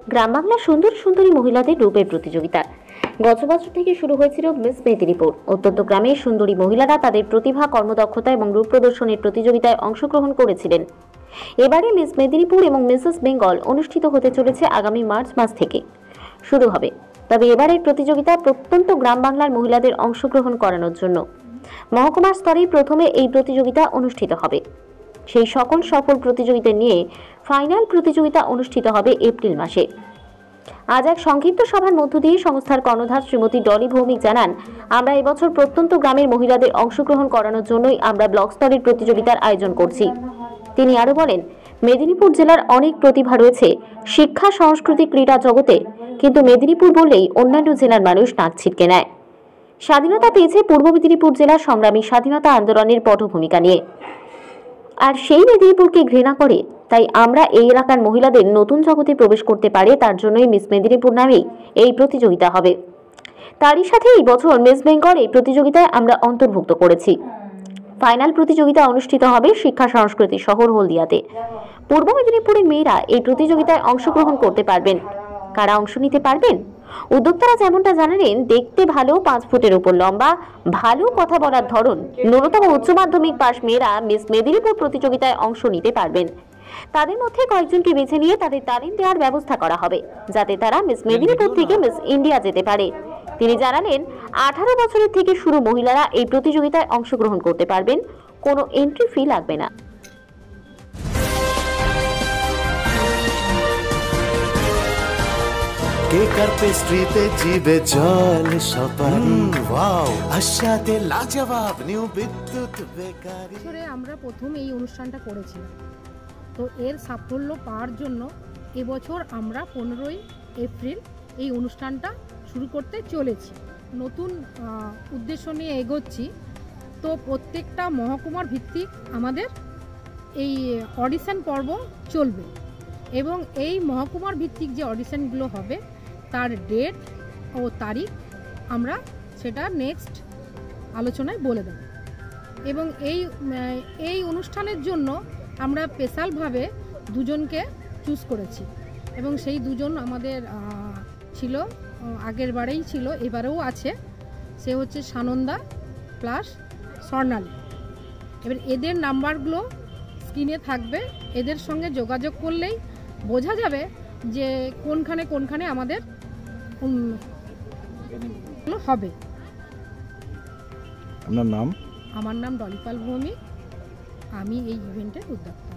গ্রাম বাংলার সুন্দর সুন্দরী মহিলাদের রূপের প্রতিযোগিতা গত বছর থেকে শুরু হয়েছিল মিস মেদিনীপুর। অত্যন্ত গ্রামের সুন্দরী মহিলারা তাদের প্রতিভা, কর্মদক্ষতা এবং রূপ প্রদর্শনের প্রতিযোগিতায় অংশগ্রহণ করেছিলেন। এবারে মিস মেদিনীপুর এবং মিসেস বেঙ্গল অনুষ্ঠিত হতে চলেছে আগামী মার্চ মাস থেকে শুরু হবে। তবে এবারের প্রতিযোগিতা প্রত্যন্ত গ্রাম বাংলার মহিলাদের অংশগ্রহণ করানোর জন্য মহকুমা স্তরে প্রথমে এই প্রতিযোগিতা অনুষ্ঠিত হবে। সেই সকল সফল প্রতিযোগিতা নিয়ে ফাইনাল প্রতিযোগিতা অনুষ্ঠিত হবে এপ্রিল মাসে। আজ এক সংক্ষিপ্ত সভার মধ্য দিয়ে সংস্থার কর্ণধার শ্রীমতী ডলি ভৌমিক জানান, আমরা এবছর প্রত্যন্ত গ্রামের মহিলাদের অংশগ্রহণ করানোর জন্যই আমরা ব্লক স্তরের প্রতিযোগিতার আয়োজন করছি। তিনি আরো বলেন, মেদিনীপুর জেলার অনেক প্রতিভা রয়েছে শিক্ষা, সংস্কৃতি, ক্রীড়া জগতে, কিন্তু মেদিনীপুর বললেই অন্যান্য জেলার মানুষ নাক ছিটকে নেয়। স্বাধীনতা পেয়েছে পূর্ব মেদিনীপুর জেলার সংগ্রামী স্বাধীনতা আন্দোলনের পটভূমিকা নিয়ে, আর সেই মেদিনীপুরকে ঘৃণা করে। তাই আমরা এই এলাকার মহিলাদের নতুন জগতে প্রবেশ করতে পারে, তার জন্যই মিস মেদিনীপুর নামেই এই প্রতিযোগিতা হবে। তারই সাথে এই বছর মিস বেঙ্গল এই প্রতিযোগিতায় আমরা অন্তর্ভুক্ত করেছি। ফাইনাল প্রতিযোগিতা অনুষ্ঠিত হবে শিক্ষা সংস্কৃতি শহর হলদিয়াতে। পূর্ব মেদিনীপুরের মেয়েরা এই প্রতিযোগিতায় অংশগ্রহণ করতে পারবেন। কারা অংশ নিতে পারবেন? উদ্যোক্তারা যেমনটা জানালেন, দেখতে ভালো, 5 ফুটের উপর লম্বা, ভালো কথা বলার ধরন, ন্যূনতম উচ্চ মাধ্যমিক পাশ মেয়েরা মিস মেদিনীপুর প্রতিযোগিতায় অংশ নিতে পারবেন। তাদের মধ্যে কয়েকজনকে বেছে নিয়ে তাদের তালিম দেওয়ার ব্যবস্থা করা হবে, যাতে তারা মিস মেদিনীপুর থেকে মিস ইন্ডিয়া যেতে পারে। তিনি জানালেন, 18 বছরের থেকে শুরু মহিলারা এই প্রতিযোগিতায় অংশগ্রহণ করতে পারবেন, কোনো এন্ট্রি ফি লাগবে না। কেকার পেস্ট্রিতে জিবে জল সপারি, ওয়াও আশাতে লাজবাব নিউ বিদ্যুৎ বেকারি। আমরা প্রথম এই অনুষ্ঠানটা করেছিলাম, তো এর সাফল্য পাওয়ার জন্য এবছর আমরা 15ই এপ্রিল এই অনুষ্ঠানটা শুরু করতে চলেছি। নতুন উদ্দেশ্য নিয়ে এগোচ্ছি। তো প্রত্যেকটা মহকুমার ভিত্তিক আমাদের এই অডিশন পর্ব চলবে, এবং এই মহকুমার ভিত্তিক যে অডিশনগুলো হবে তার ডেট ও তারিখ আমরা সেটা নেক্সট আলোচনায় বলে দেব। এবং এই অনুষ্ঠানের জন্য আমরা স্পেশালভাবে দুজনকে চুজ করেছি, এবং সেই দুজন আমাদের ছিল, আগের বারেই ছিল, এবারেও আছে। সে হচ্ছে সানন্দা প্লাস স্বর্ণালী। এবার এদের নাম্বারগুলো স্ক্রিনে থাকবে, এদের সঙ্গে যোগাযোগ করলেই বোঝা যাবে যে কোনখানে কোনখানে আমাদের হবে। আপনার নাম? আমার নাম ডলিপাল ভৌমিক, আমি এই ইভেন্টের উদ্যোক্তা।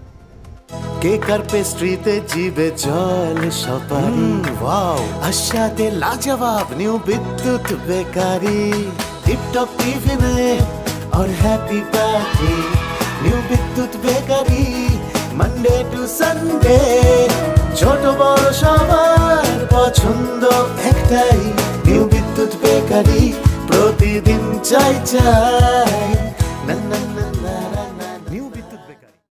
কেকার পেস্ট্রিতে জিবে জল সপারি, ওয়াও আশাতে লাজবাব নিউ বিদ্যুৎ বেকারি। টিপটপ টিফিনে और हैप्पी पार्टी নিউ বিদ্যুৎ বেকারি, মানডে টু সানডে। ছোট বড় সবার পছন্দ একটাই, নিউ বিদ্যুৎ বেকারি, প্রতিদিন চাই চাই